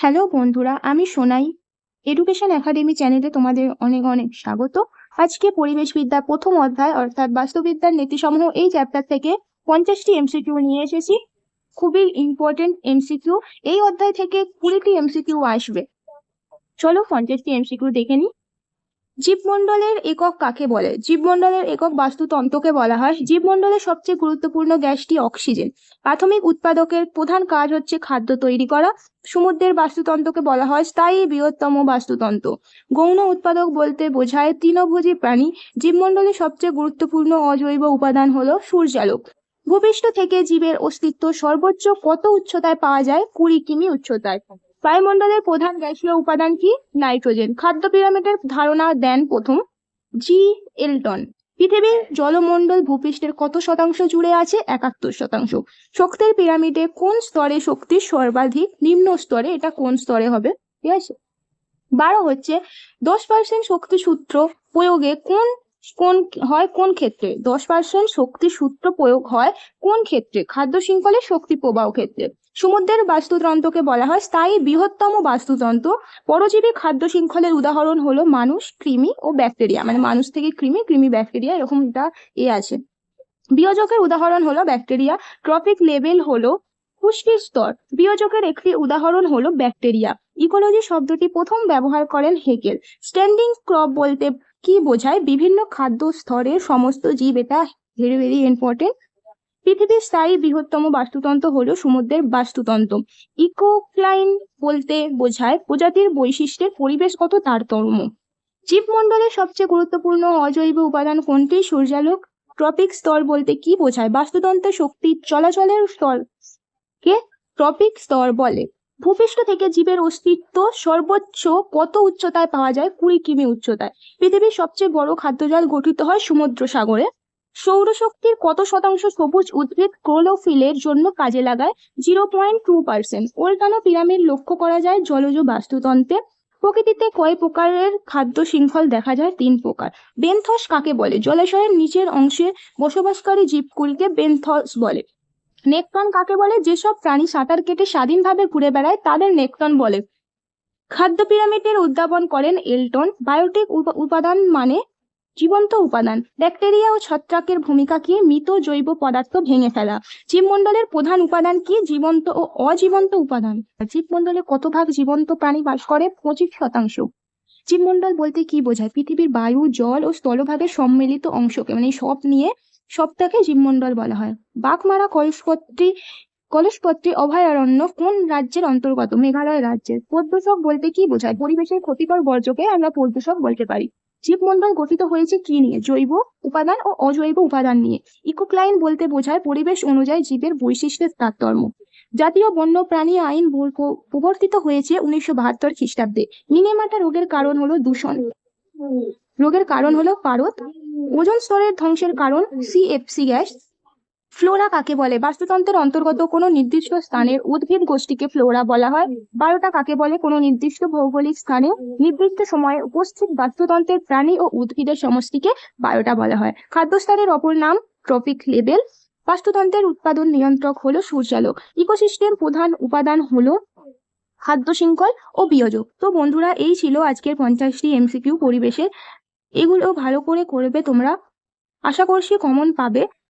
Hello বন্ধুরা, আমি Sonai. Education academy চ্যানেলে তোমাদের অনেক অনেক স্বাগত। আজকে পরিবেশবিদ্যার প্রথম অধ্যায় অর্থাৎ বাস্তুবিদ্যার নীতিসমূহ এই চ্যাপ্টার থেকে 50টি এমসিকিউ নিয়ে এসেছি। খুবই ইম্পর্টেন্ট এমসিকিউ। এই অধ্যায় থেকে 20টি এমসিকিউ আসবে। চলো 50টি এমসিকিউ দেখে নিই। জীবমণ্ডলের একক কাকে বলে? জীবমণ্ডলের একক বাস্তুতন্ত্রকে বলা হয়। জীবমণ্ডলের সবচেয়ে গুরুত্বপূর্ণ গ্যাসটি অক্সিজেন। প্রাথমিক উৎপাদকের প্রধান কাজ হচ্ছে খাদ্য তৈরি করা। সমুদ্রের বাস্তুতন্ত্রকে বলা হয় স্থায়ী বৃহত্তম বাস্তুতন্ত্র। গৌণ উৎপাদক বলতে বোঝায় তৃণভোজী প্রাণী। জীবমণ্ডলের সবচেয়ে গুরুত্বপূর্ণ অজৈব উপাদান হলো সূর্যালোক। ভূপৃষ্ঠ থেকে জীবের অস্তিত্ব সর্বোচ্চ কত উচ্চতায় পাওয়া যায়? 20 কিমি উচ্চতায়। বায়ুমণ্ডলের প্রধান গ্যাসীয় উপাদান কি? নাইট্রোজেন। খাদ্য পিরামিডের ধারণা দেন প্রথম জি এলটন। পৃথিবীর জলমণ্ডল ভূপৃষ্ঠের কত শতাংশ জুড়ে আছে? 71%। শক্তির পিরামিডে কোন স্তরে শক্তি সর্বাধিক? নিম্ন স্তরে। এটা কোন স্তরে হবে? ঠিক আছে। 12 হচ্ছে 10% শক্তি সূত্র প্রয়োগে কোন কোন ক্ষেত্রে? 10% শক্তি সূত্র প্রয়োগ হয় কোন ক্ষেত্রে? খাদ্য শৃঙ্খলের শক্তি প্রবাহ ক্ষেত্রে। সমুদ্রের বাস্তুতন্ত্রকে বলা হয় স্থায়ী বৃহত্তম বাস্তুতন্ত্র। পরজীবী খাদ্য শৃঙ্খলের উদাহরণ হলো মানুষ, কৃমি ও ব্যাকটেরিয়া। মানে মানুষ থেকে কৃমি, কৃমি ব্যাকটেরিয়া, এরকম এটা আছে। বিয়োজকের উদাহরণ হলো ব্যাকটেরিয়া। ট্রপিক লেভেল হলো পুষ্টির স্তর। বিয়োজকের একটি উদাহরণ হলো ব্যাকটেরিয়া। ইকোলজি শব্দটি প্রথম ব্যবহার করেন হেগেল। স্ট্যান্ডিং ক্রপ বলতে কি বোঝায়? বিভিন্ন খাদ্য স্তরের সমস্ত জীব। এটা ভেরি ভেরি ইম্পর্টেন্ট। পৃথিবীর স্থায়ী বৃহত্তম বাস্তুতন্ত্র হলো সমুদ্রের বাস্তুতন্ত্র। ইকোক্লাইন বলতে বোঝায় প্রজাতির বৈশিষ্ট্যের পরিবেশগত তারতম্য। জীবমণ্ডলের সবচেয়ে গুরুত্বপূর্ণ অজৈব উপাদান কোনটি? সূর্যালোক। ট্রপিক স্তর বলতে কি বোঝায়? বাস্তুতন্ত্রের শক্তি চলাচলের স্তরকে ট্রপিক স্তর বলে। ভূপৃষ্ঠ থেকে জীবের অস্তিত্ব সর্বোচ্চ কত উচ্চতায় পাওয়া যায়? 20 কিমি উচ্চতায়। পৃথিবীর সবচেয়ে বড় খাদ্যজাল গঠিত হয় সমুদ্র সাগরে। সৌরশক্তির কত শতাংশ সবুজ উদ্ভিদ ক্লোরোফিলের জন্য কাজে লাগায়? 0.2%। উল্টানো পিরামিড লক্ষ্য করা যায় জলজ বাস্তুতন্ত্রে। প্রকৃতিতে কয় প্রকারের খাদ্য শৃঙ্খল দেখা যায়? 3 প্রকার। বেন্থস কাকে বলে? জলাশয়ের নিচের অংশে বসবাসকারী জীবকুলকে বেন্থস বলে। নেকটন কাকে বলে? যেসব প্রাণী সাঁতার কেটে স্বাধীনভাবে ঘুরে বেড়ায় তাদের নেকটন বলে। খাদ্য পিরামিডের উদ্ভাবন করেন এলটন। বায়োটিক উপাদান মানে জীবন্ত উপাদান। ব্যাকটেরিয়া ও ছত্রাকের ভূমিকা কি? মৃত জৈব পদার্থ ভেঙে ফেলা। জীবমণ্ডলের প্রধান উপাদান কি? জীবন্ত ও অজীবন্ত উপাদান। জীবমণ্ডলে কত ভাগ জীবন্ত প্রাণী বাস করে? 25%। জীবমণ্ডল বলতে কি বোঝায়? পৃথিবীর বায়ু, জল ও স্থলভাগের সম্মিলিত অংশকে, মানে সব নিয়ে সবটাকে জীবমণ্ডল বলা হয়। বাঘমারা কলসপত্রী অভয়ারণ্য কোন রাজ্যের অন্তর্গত? মেঘালয় রাজ্যের। প্রদূষক বলতে কি বোঝায়? পরিবেশের ক্ষতিকর বর্জ্যকে আমরা প্রদূষক বলতে পারি। জীবমণ্ডল গঠিত হয়েছে কি নিয়ে? জৈব উপাদান ও অজৈব উপাদান নিয়ে। ইকোক্লাইন বলতে বোঝায় পরিবেশ অনুযায়ী জীবের বৈশিষ্ট্যের তারতম্য। জাতীয় বন্যপ্রাণী আইন প্রবর্তিত হয়েছে 1972 খ্রিস্টাব্দে। মিনেমাটা রোগের কারণ হলো দূষণ। রোগের কারণ হলো পারদ। ওজোন স্তরের ধ্বংসের কারণ সিএফসি গ্যাস। ফ্লোরা কাকে বলে? বাস্তুতন্ত্রের অন্তর্গত কোনো নির্দিষ্ট স্থানের উদ্ভিদ গোষ্ঠীকে ফ্লোরা বলা হয়। বায়োটা কাকে বলে? কোনো নির্দিষ্ট ভৌগোলিক স্থানে নির্দিষ্ট সময়ে উপস্থিত বাস্তুতন্ত্রের প্রাণী ও উদ্ভিদের সমষ্টিকে বায়োটা বলা হয়। খাদ্যস্তরের অপর নাম ট্রপিক লেভেল। বাস্তুতন্ত্রের উৎপাদন নিয়ন্ত্রক হলো সূর্যালোক। ইকোসিস্টেম প্রধান উপাদান হলো খাদ্য শৃঙ্খল ও বিয়োজক। তো বন্ধুরা, এই ছিল আজকের 50টি এমসিকিউ পরিবেশের। এগুলো ভালো করে করবে তোমরা, আশা করছি কমন পাবে।